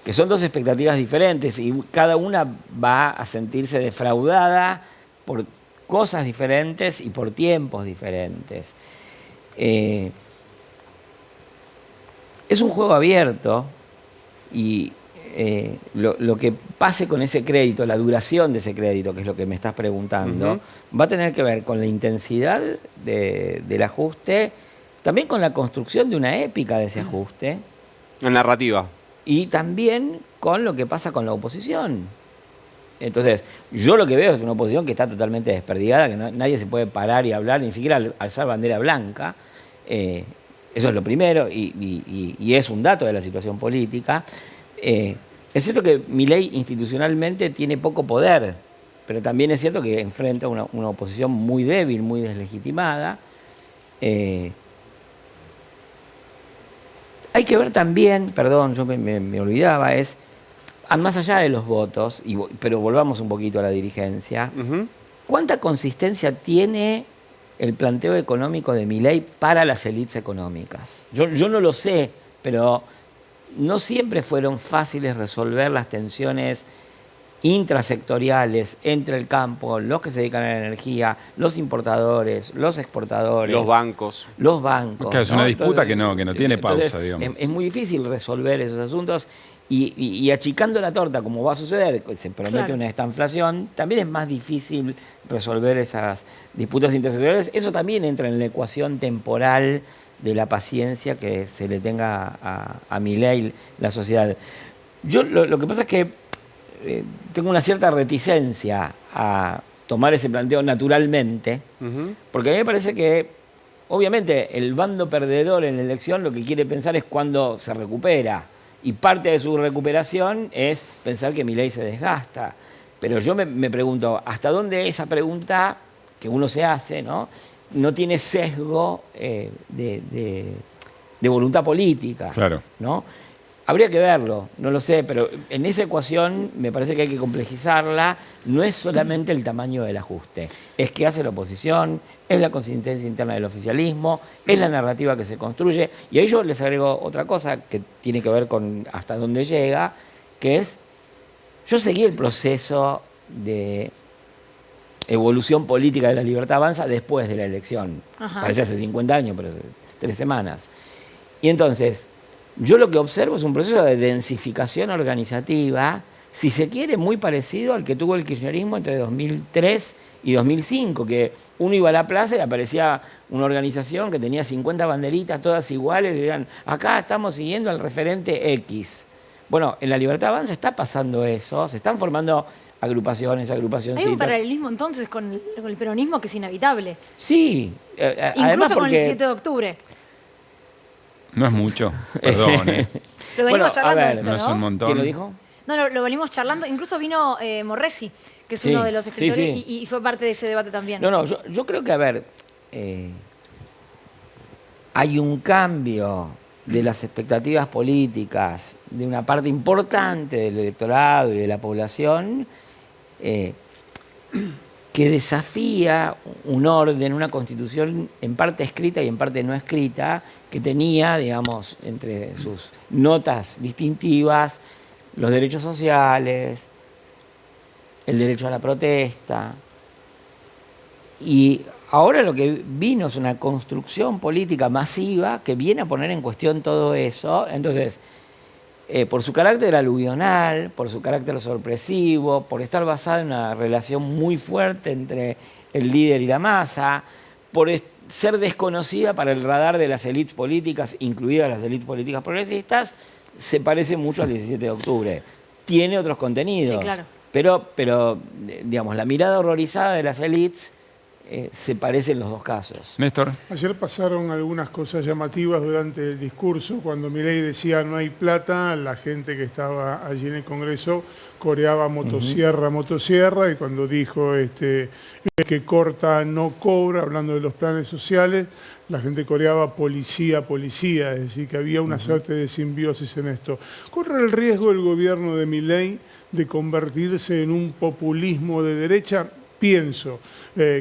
que son dos expectativas diferentes y cada una va a sentirse defraudada por cosas diferentes y por tiempos diferentes. Es un juego abierto y lo que pase con ese crédito, la duración de ese crédito, que es lo que me estás preguntando, va a tener que ver con la intensidad del ajuste, también con la construcción de una épica de ese ajuste. La narrativa. Y también con lo que pasa con la oposición. Entonces, yo lo que veo es una oposición que está totalmente desperdigada, que nadie se puede parar y hablar, ni siquiera alzar bandera blanca. Eso es lo primero, y es un dato de la situación política. Es cierto que Milei institucionalmente tiene poco poder, pero también es cierto que enfrenta una oposición muy débil, muy deslegitimada. Hay que ver también, perdón, yo me olvidaba, más allá de los votos, pero volvamos un poquito a la dirigencia, ¿cuánta consistencia tiene el planteo económico de Milei para las élites económicas? Yo no lo sé, pero no siempre fueron fáciles resolver las tensiones intrasectoriales entre el campo, los que se dedican a la energía, los importadores, los exportadores. Los bancos. Los bancos. Claro, es una disputa que no tiene pausa, digamos. Es muy difícil resolver esos asuntos y achicando la torta, como va a suceder, se promete una estanflación, también es más difícil resolver esas disputas intersectoriales. Eso también entra en la ecuación temporal de la paciencia que se le tenga a Milei la sociedad. Yo lo que pasa es que tengo una cierta reticencia a tomar ese planteo naturalmente, porque a mí me parece que, obviamente, el bando perdedor en la elección lo que quiere pensar es cuándo se recupera, y parte de su recuperación es pensar que Milei se desgasta. Pero yo me pregunto, ¿hasta dónde esa pregunta que uno se hace no tiene sesgo de voluntad política? Claro. ¿No? Habría que verlo, no lo sé, pero en esa ecuación me parece que hay que complejizarla. No es solamente el tamaño del ajuste, es qué hace la oposición, es la consistencia interna del oficialismo, es la narrativa que se construye. Y a ello les agrego otra cosa que tiene que ver con hasta dónde llega, que es, yo seguí el proceso de evolución política de La Libertad Avanza después de la elección. Parece hace 50 años, pero 3 semanas. Y entonces, yo lo que observo es un proceso de densificación organizativa, si se quiere, muy parecido al que tuvo el kirchnerismo entre 2003 y 2005, que uno iba a la plaza y aparecía una organización que tenía 50 banderitas, todas iguales, y decían, acá estamos siguiendo al referente X. Bueno, en La Libertad Avanza está pasando eso, se están formando agrupacioncitas. Hay un paralelismo entonces con el peronismo que es inevitable. Sí. Incluso con el 7 de octubre. No es mucho, perdón. Lo venimos charlando esto, no es un montón. ¿Quién lo dijo? No, lo venimos charlando. Incluso vino Morresi, que es uno de los escritores, y fue parte de ese debate también. Yo creo que, a ver, hay un cambio de las expectativas políticas de una parte importante del electorado y de la población que desafía un orden, una constitución en parte escrita y en parte no escrita, que tenía, digamos, entre sus notas distintivas, los derechos sociales, el derecho a la protesta. Y ahora lo que vino es una construcción política masiva que viene a poner en cuestión todo eso. Entonces, por su carácter aluvional, por su carácter sorpresivo, por estar basada en una relación muy fuerte entre el líder y la masa, por ser desconocida para el radar de las élites políticas, incluidas las élites políticas progresistas, se parece mucho al 17 de octubre. Tiene otros contenidos. Sí, claro. Pero digamos, la mirada horrorizada de las élites se parecen los dos casos. Néstor. Ayer pasaron algunas cosas llamativas durante el discurso. Cuando Milei decía no hay plata, la gente que estaba allí en el Congreso coreaba motosierra, motosierra, y cuando dijo el que corta no cobra, hablando de los planes sociales, la gente coreaba policía, policía, es decir, que había una suerte de simbiosis en esto. ¿Corre el riesgo el gobierno de Milei de convertirse en un populismo de derecha? Pienso,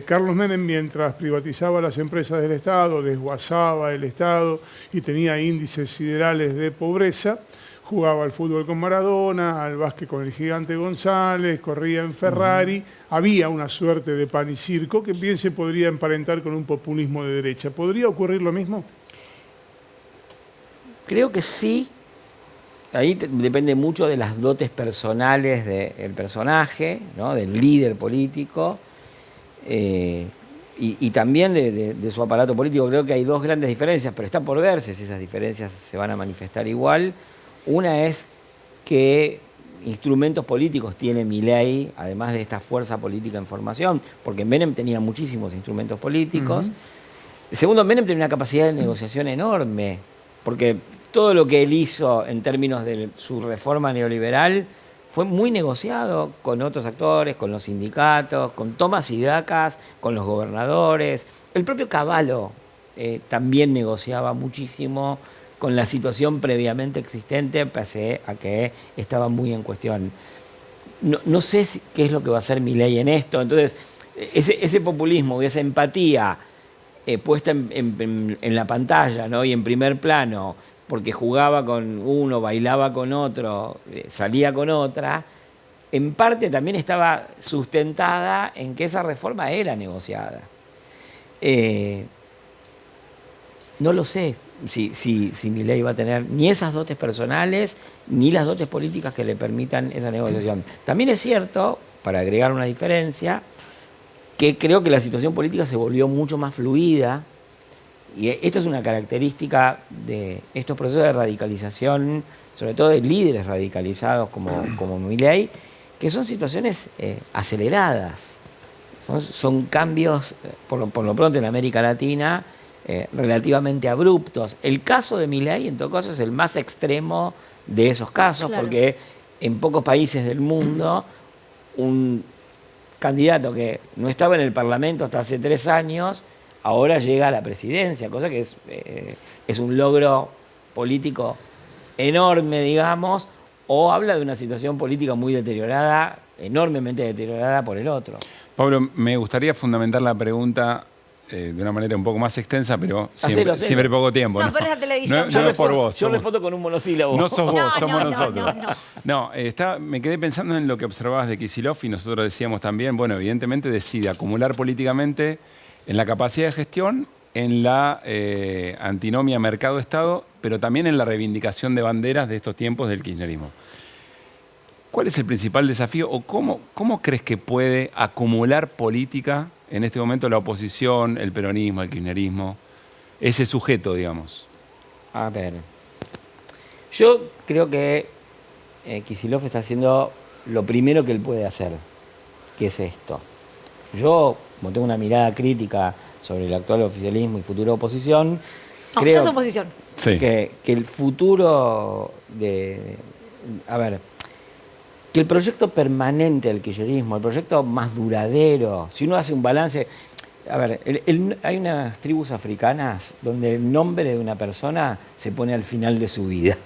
Carlos Menem, mientras privatizaba las empresas del Estado, desguazaba el Estado y tenía índices siderales de pobreza, jugaba al fútbol con Maradona, al básquet con el gigante González, corría en Ferrari, había una suerte de pan y circo que bien se podría emparentar con un populismo de derecha. ¿Podría ocurrir lo mismo? Creo que sí. Ahí depende mucho de las dotes personales del personaje, ¿no? Del líder político, y también de su aparato político. Creo que hay dos grandes diferencias, pero está por verse si esas diferencias se van a manifestar igual. Una es qué instrumentos políticos tiene Milei, además de esta fuerza política en formación, porque Menem tenía muchísimos instrumentos políticos. Segundo, Menem tenía una capacidad de negociación enorme, porque todo lo que él hizo en términos de su reforma neoliberal fue muy negociado con otros actores, con los sindicatos, con tomas y dacas, con los gobernadores. El propio Cavallo también negociaba muchísimo con la situación previamente existente, pese a que estaba muy en cuestión. No sé qué es lo que va a hacer Milei en esto. Entonces, ese populismo y esa empatía puesta en la pantalla, ¿no? Y en primer plano, porque jugaba con uno, bailaba con otro, salía con otra, en parte también estaba sustentada en que esa reforma era negociada. No lo sé si Milei va a tener ni esas dotes personales ni las dotes políticas que le permitan esa negociación. También es cierto, para agregar una diferencia, que creo que la situación política se volvió mucho más fluida. Y esto es una característica de estos procesos de radicalización, sobre todo de líderes radicalizados como Milei, que son situaciones aceleradas. Son cambios, por lo pronto en América Latina, relativamente abruptos. El caso de Milei, en todo caso, es el más extremo de esos casos, claro, porque en pocos países del mundo un candidato que no estaba en el Parlamento hasta hace 3 años ahora llega a la presidencia, cosa que es un logro político enorme, digamos, o habla de una situación política muy deteriorada, enormemente deteriorada por el otro. Pablo, me gustaría fundamentar la pregunta de una manera un poco más extensa, pero siempre poco tiempo. No, pero es la televisión. No es por vos. Yo respondo con un monosílabo. No sos vos, somos nosotros. No, me quedé pensando en lo que observabas de Kicillof y nosotros decíamos también, bueno, evidentemente decide acumular políticamente en la capacidad de gestión, en la antinomia mercado-estado, pero también en la reivindicación de banderas de estos tiempos del kirchnerismo. ¿Cuál es el principal desafío o cómo crees que puede acumular política en este momento la oposición, el peronismo, el kirchnerismo, ese sujeto, digamos? A ver, yo creo que Kicillof está haciendo lo primero que él puede hacer, que es esto. Yo, como tengo una mirada crítica sobre el actual oficialismo y futura oposición, creo ya es oposición. Sí. que el futuro que el proyecto permanente del kirchnerismo, el proyecto más duradero, si uno hace un balance. A ver, hay unas tribus africanas donde el nombre de una persona se pone al final de su vida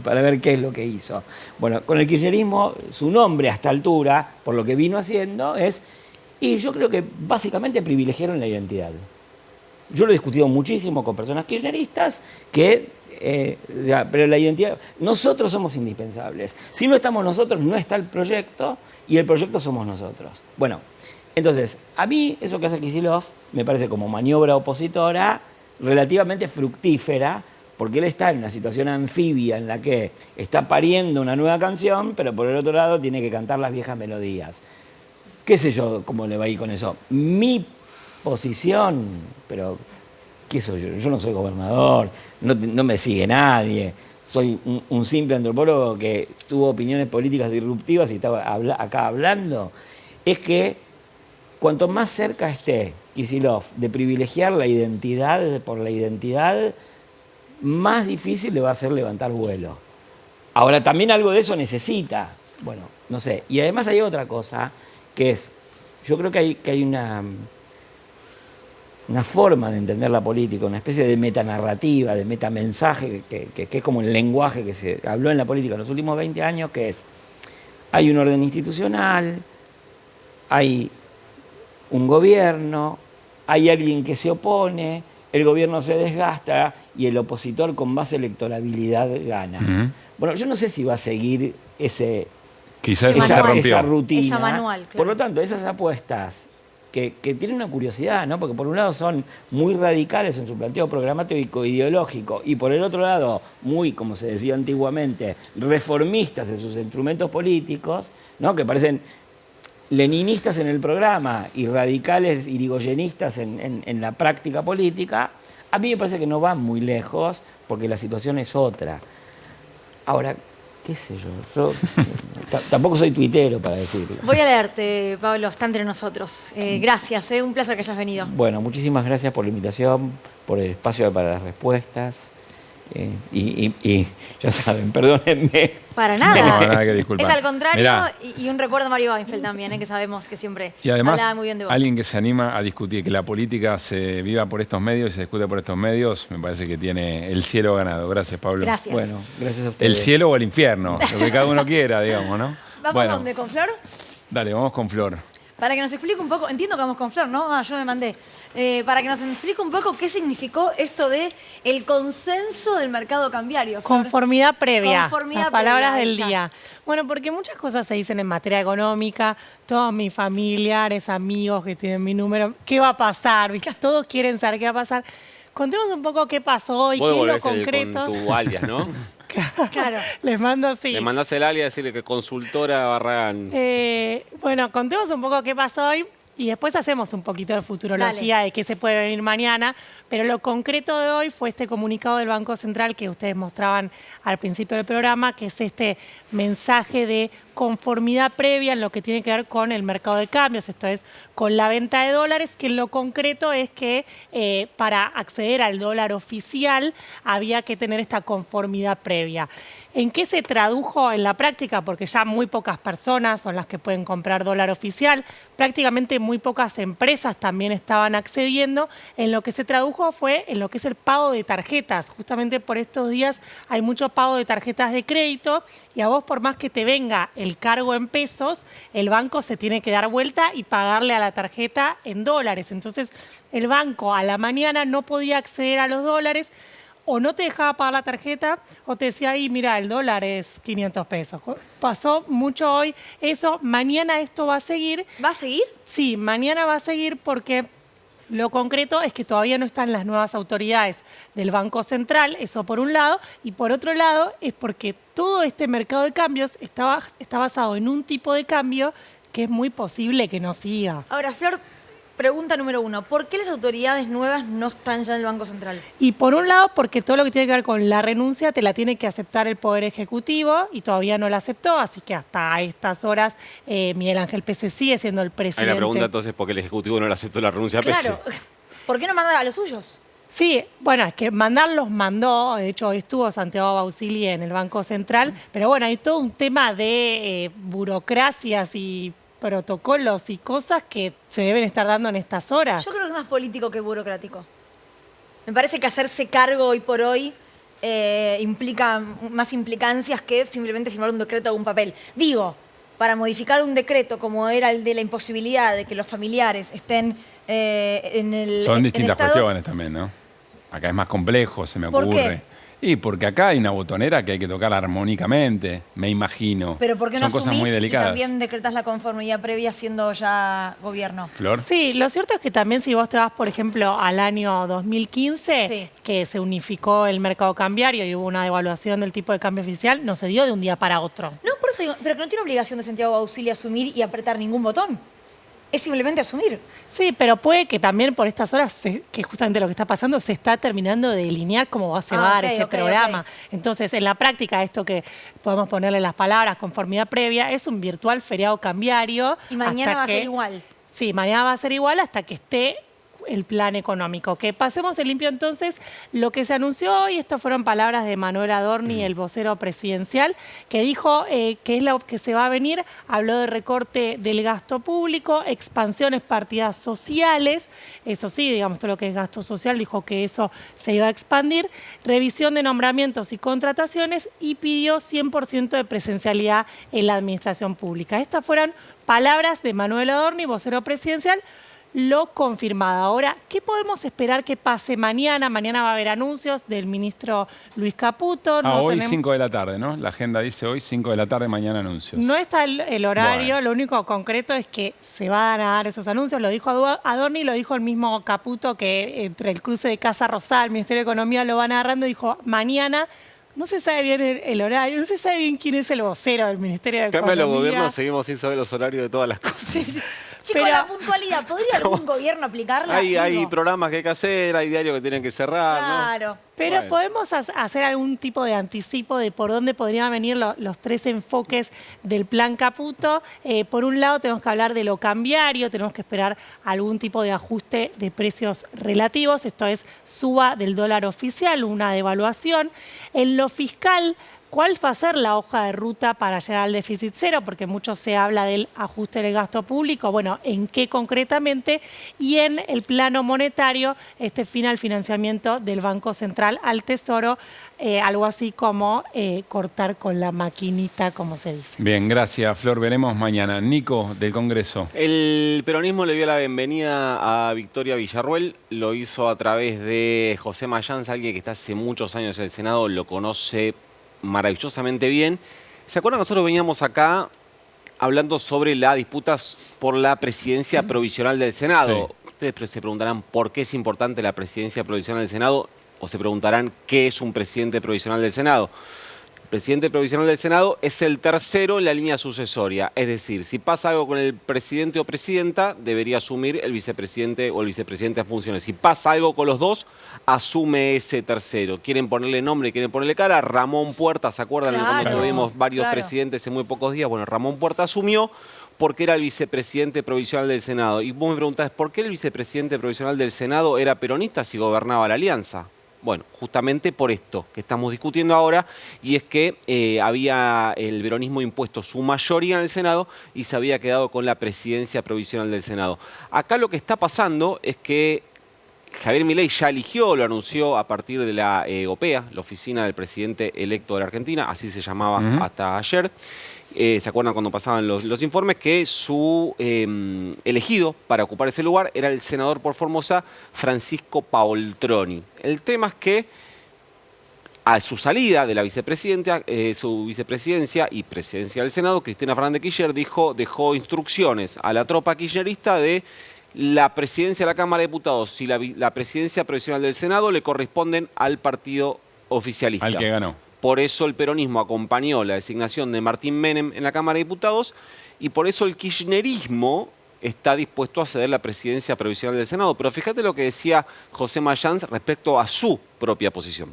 para ver qué es lo que hizo. Bueno, con el kirchnerismo, su nombre a esta altura, por lo que vino haciendo, y yo creo que básicamente privilegiaron la identidad. Yo lo he discutido muchísimo con personas kirchneristas pero la identidad, nosotros somos indispensables. Si no estamos nosotros, no está el proyecto, y el proyecto somos nosotros. Bueno, entonces, a mí eso que hace Kicillof me parece como maniobra opositora relativamente fructífera, porque él está en una situación anfibia en la que está pariendo una nueva canción, pero por el otro lado tiene que cantar las viejas melodías. ¿Qué sé yo cómo le va a ir con eso? Mi posición, pero ¿qué soy yo? Yo no soy gobernador, no me sigue nadie. Soy un simple antropólogo que tuvo opiniones políticas disruptivas y estaba acá hablando. Es que cuanto más cerca esté Kicillof de privilegiar la identidad por la identidad, más difícil le va a hacer levantar vuelo. Ahora, también algo de eso necesita. Bueno, no sé. Y además hay otra cosa, que es, yo creo que hay una forma de entender la política, una especie de metanarrativa, de metamensaje, que es como el lenguaje que se habló en la política en los últimos 20 años, que es, hay un orden institucional, hay un gobierno, hay alguien que se opone, el gobierno se desgasta y el opositor con más electorabilidad gana. Bueno, yo no sé si va a seguir esa rutina. Esa manual, claro. Por lo tanto, esas apuestas que tienen una curiosidad, ¿no? Porque por un lado son muy radicales en su planteo programático ideológico y por el otro lado muy, como se decía antiguamente, reformistas en sus instrumentos políticos, ¿no? Que parecen leninistas en el programa y radicales irigoyenistas en la práctica política. A mí me parece que no van muy lejos porque la situación es otra. Ahora, qué sé yo tampoco soy tuitero para decirlo. Voy a leerte, Pablo, está entre nosotros. Gracias, un placer que hayas venido. Bueno, muchísimas gracias por la invitación, por el espacio para las respuestas. Y ya saben, perdónenme. Para nada. No, nada que disculpar. Es al contrario, Mirá. y un recuerdo a Mario Weinfeld también, que sabemos que siempre Y además, hablaba muy bien de vos. alguien que se anima a discutir, que la política se viva por estos medios y se discute por estos medios, me parece que tiene el cielo ganado. Gracias, Pablo. Gracias. Bueno, gracias a ustedes. El cielo o el infierno, lo que cada uno quiera, digamos, ¿no? ¿Vamos Bueno, dónde? ¿Con Flor? dale, vamos con Flor. Para que nos explique un poco, entiendo que vamos con Flor, ¿no? Yo me mandé. Para que nos explique un poco qué significó esto de el consenso del mercado cambiario. Flor. Conformidad previa, Conformidad las palabras previa, del ahí día. Bueno, porque muchas cosas se dicen en materia económica, todos mis familiares, amigos que tienen mi número, ¿qué va a pasar? ¿Viste? Todos quieren saber qué va a pasar. Contemos un poco qué pasó y Vos qué es lo volvés concreto. con tu alias, ¿no? Claro. Les mando así. Le mandás el alias, decirle que consultora Barragán. Bueno, contemos un poco qué pasó hoy y después hacemos un poquito de futurología de qué se puede venir mañana. Pero lo concreto de hoy fue este comunicado del Banco Central que ustedes mostraban al principio del programa, que es este mensaje de conformidad previa en lo que tiene que ver con el mercado de cambios, esto es, con la venta de dólares, que lo concreto es que para acceder al dólar oficial había que tener esta conformidad previa. ¿En qué se tradujo en la práctica? Porque ya muy pocas personas son las que pueden comprar dólar oficial, prácticamente muy pocas empresas también estaban accediendo. En lo que se tradujo fue en lo que es el pago de tarjetas. Justamente por estos días hay mucho pago de tarjetas de crédito y a vos, por más que te venga el cargo en pesos, el banco se tiene que dar vuelta y pagarle a la tarjeta en dólares. Entonces el banco a la mañana no podía acceder a los dólares, o no te dejaba pagar la tarjeta, o te decía ahí, mira, el dólar es 500 pesos. Pasó mucho hoy eso. Mañana esto va a seguir. ¿Va a seguir? Sí, mañana va a seguir porque lo concreto es que todavía no están las nuevas autoridades del Banco Central, eso por un lado, y por otro lado es porque todo este mercado de cambios está basado en un tipo de cambio que es muy posible que no siga. Ahora, Flor, pregunta número 1. ¿Por qué las autoridades nuevas no están ya en el Banco Central? Y por un lado, porque todo lo que tiene que ver con la renuncia te la tiene que aceptar el Poder Ejecutivo y todavía no la aceptó, así que hasta estas horas Miguel Ángel Pese sigue siendo el presidente. Hay la pregunta entonces, ¿por qué el Ejecutivo no le aceptó la renuncia a Pese? Claro. ¿Por qué no mandan a los suyos? Sí, bueno, es que mandarlos mandó, de hecho hoy estuvo Santiago Bausili en el Banco Central, pero bueno, hay todo un tema de burocracias y protocolos y cosas que se deben estar dando en estas horas. Yo creo que es más político que burocrático. Me parece que hacerse cargo hoy por hoy implica más implicancias que simplemente firmar un decreto o un papel. Digo, para modificar un decreto como era el de la imposibilidad de que los familiares estén en el Son distintas Estado. cuestiones también, ¿no? Acá es más complejo, se me ¿Por ocurre. qué? Y porque acá hay una botonera que hay que tocar armónicamente, me imagino. Pero ¿por qué no Son cosas asumís muy y delicadas. también decretás la conformidad previa siendo ya gobierno? Flor. Sí, lo cierto es que también si vos te vas, por ejemplo, al año 2015, que se unificó el mercado cambiario y hubo una devaluación del tipo de cambio oficial, no se dio de un día para otro. No, por eso digo, pero que no tiene obligación de Santiago Bausili asumir y apretar ningún botón. Es simplemente asumir. Sí, pero puede que también por estas horas, que justamente lo que está pasando, se está terminando de delinear cómo se va a dar ese programa. Entonces, en la práctica, esto que podemos ponerle las palabras, conformidad previa, es un virtual feriado cambiario. Y mañana hasta va a ser que- igual. Sí, mañana va a ser igual hasta que esté el plan económico. Que pasemos en limpio entonces lo que se anunció hoy. Estas fueron palabras de Manuel Adorni, el vocero presidencial, que dijo que es lo que se va a venir. Habló de recorte del gasto público, expansiones partidas sociales, eso sí, digamos, todo lo que es gasto social, dijo que eso se iba a expandir, revisión de nombramientos y contrataciones y pidió 100% de presencialidad en la administración pública. Estas fueron palabras de Manuel Adorni, vocero presidencial, lo confirmado. Ahora, ¿qué podemos esperar que pase mañana? Mañana va a haber anuncios del ministro Luis Caputo. Hoy 5 de la tarde, ¿no? La agenda dice hoy 5 de la tarde, mañana anuncios. No está el horario, lo único concreto es que se van a dar esos anuncios. Lo dijo Adorni, lo dijo el mismo Caputo, que entre el cruce de Casa Rosada, el Ministerio de Economía lo van agarrando, dijo mañana. No se sabe bien el horario, no se sabe bien quién es el vocero del Ministerio de Economía. Cambia los gobiernos, seguimos sin saber los horarios de todas las cosas. Sí. Chicos, la puntualidad, ¿podría algún gobierno aplicarla? Hay programas que hay que hacer, hay diarios que tienen que cerrar. Claro. ¿no? Pero bueno, podemos hacer algún tipo de anticipo de por dónde podrían venir los tres enfoques del plan Caputo. Por un lado tenemos que hablar de lo cambiario, tenemos que esperar algún tipo de ajuste de precios relativos, esto es suba del dólar oficial, una devaluación. En lo fiscal, ¿cuál va a ser la hoja de ruta para llegar al déficit cero? Porque mucho se habla del ajuste del gasto público. Bueno, ¿en qué concretamente? Y en el plano monetario, fin al financiamiento del Banco Central al Tesoro, algo así como cortar con la maquinita, como se dice. Bien, gracias, Flor. Veremos mañana. Nico, del Congreso. El peronismo le dio la bienvenida a Victoria Villarruel. Lo hizo a través de José Mayans, alguien que está hace muchos años en el Senado, lo conoce maravillosamente bien. ¿Se acuerdan que nosotros veníamos acá hablando sobre la disputa por la presidencia provisional del Senado? Sí. Ustedes se preguntarán por qué es importante la presidencia provisional del Senado o se preguntarán qué es un presidente provisional del Senado. El presidente provisional del Senado es el tercero en la línea sucesoria. Es decir, si pasa algo con el presidente o presidenta, debería asumir el vicepresidente o el vicepresidente en funciones. Si pasa algo con los dos, asume ese tercero. ¿Quieren ponerle nombre, quieren ponerle cara? Ramón Puerta, ¿se acuerdan? Claro, cuando tuvimos varios presidentes en muy pocos días? Bueno, Ramón Puerta asumió porque era el vicepresidente provisional del Senado. Y vos me preguntás, ¿por qué el vicepresidente provisional del Senado era peronista si gobernaba la Alianza? Bueno, justamente por esto que estamos discutiendo ahora, y es que había el peronismo impuesto su mayoría en el Senado y se había quedado con la presidencia provisional del Senado. Acá lo que está pasando es que Javier Milei ya eligió, lo anunció a partir de la OPEA, la Oficina del Presidente Electo de la Argentina, así se llamaba hasta ayer. ¿Se acuerdan cuando pasaban los informes? Que su elegido para ocupar ese lugar era el senador por Formosa, Francisco Paoltroni. El tema es que a su salida de la su vicepresidencia y presidencia del Senado, Cristina Fernández de Kirchner dejó instrucciones a la tropa kirchnerista de la presidencia de la Cámara de Diputados y la presidencia provisional del Senado le corresponden al partido oficialista. Al que ganó. Por eso el peronismo acompañó la designación de Martín Menem en la Cámara de Diputados y por eso el kirchnerismo está dispuesto a ceder la presidencia provisional del Senado. Pero fíjate lo que decía José Mayans respecto a su propia posición.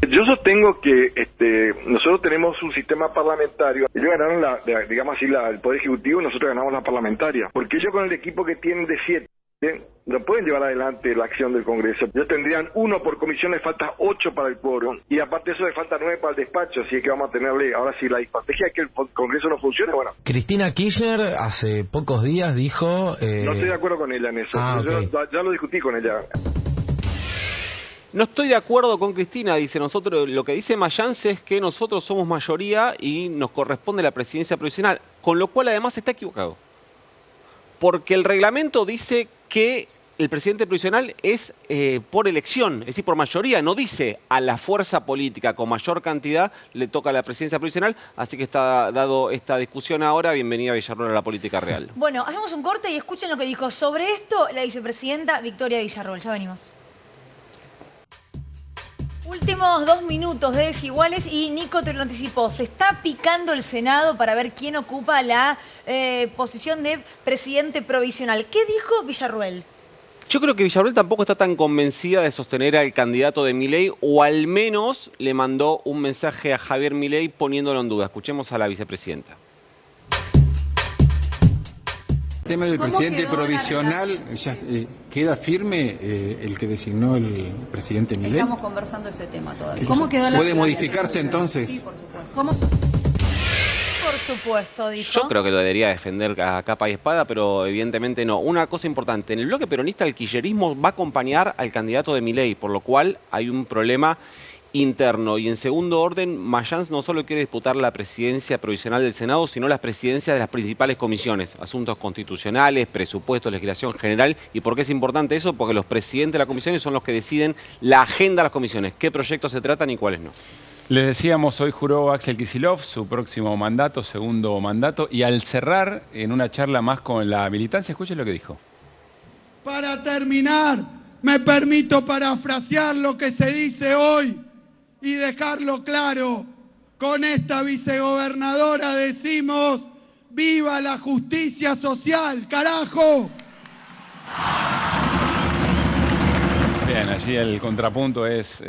Yo sostengo que nosotros tenemos un sistema parlamentario. Ellos ganaron, digamos así, el Poder Ejecutivo y nosotros ganamos la parlamentaria. Porque ellos con el equipo que tienen de 7 no pueden llevar adelante la acción del Congreso. Ellos tendrían 1 por comisión, le falta 8 para el quórum. Y aparte de eso le falta 9 para el despacho. Así que vamos a tenerle, ahora sí, la estrategia es que el Congreso no funcione. Bueno, Cristina Kirchner hace pocos días dijo... No estoy de acuerdo con ella en eso. Okay. Ya lo discutí con ella. No estoy de acuerdo con Cristina, dice. Lo que dice Mayans es que nosotros somos mayoría y nos corresponde la presidencia provisional, con lo cual además está equivocado. Porque el reglamento dice que el presidente provisional es por elección, es decir, por mayoría. No dice a la fuerza política con mayor cantidad le toca la presidencia provisional, así que está dado esta discusión ahora. Bienvenida Villarruel a la política real. Bueno, hacemos un corte y escuchen lo que dijo sobre esto la vicepresidenta Victoria Villarruel. Ya venimos. Últimos 2 minutos de Desiguales y Nico te lo anticipó. Se está picando el Senado para ver quién ocupa la posición de presidente provisional. ¿Qué dijo Villarruel? Yo creo que Villarruel tampoco está tan convencida de sostener al candidato de Milei, o al menos le mandó un mensaje a Javier Milei poniéndolo en duda. Escuchemos a la vicepresidenta. tema del presidente provisional, ya, ¿queda firme el que designó el presidente Milei? Estamos conversando ese tema todavía. ¿Cómo quedó ¿Puede modificarse entonces? Sí, por supuesto. ¿Cómo? Por supuesto, dijo. Yo creo que lo debería defender a capa y espada, pero evidentemente no. Una cosa importante, en el bloque peronista el kirchnerismo va a acompañar al candidato de Milei, por lo cual hay un problema interno. Y en segundo orden, Mayans no solo quiere disputar la presidencia provisional del Senado, sino las presidencias de las principales comisiones, asuntos constitucionales, presupuestos, legislación general. ¿Y por qué es importante eso? Porque los presidentes de las comisiones son los que deciden la agenda de las comisiones, qué proyectos se tratan y cuáles no. Les decíamos, hoy juró Axel Kicillof su próximo mandato, segundo mandato, y al cerrar en una charla más con la militancia, escuchen lo que dijo. Para terminar, me permito parafrasear lo que se dice hoy y dejarlo claro. Con esta vicegobernadora decimos, ¡viva la justicia social, carajo! Bien, allí el contrapunto es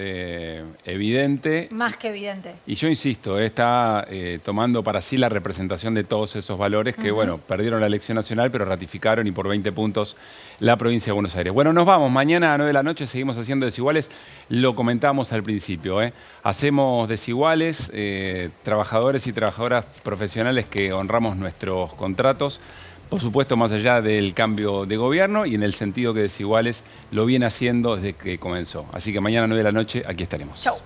evidente. Más que evidente. Y yo insisto, está tomando para sí la representación de todos esos valores que, bueno, perdieron la elección nacional, pero ratificaron y por 20 puntos la provincia de Buenos Aires. Bueno, nos vamos. Mañana a 9 de la noche seguimos haciendo Desiguales. Lo comentábamos al principio. Hacemos Desiguales, trabajadores y trabajadoras profesionales que honramos nuestros contratos. Por supuesto, más allá del cambio de gobierno y en el sentido que Desiguales lo viene haciendo desde que comenzó. Así que mañana a 9 de la noche aquí estaremos. Chau.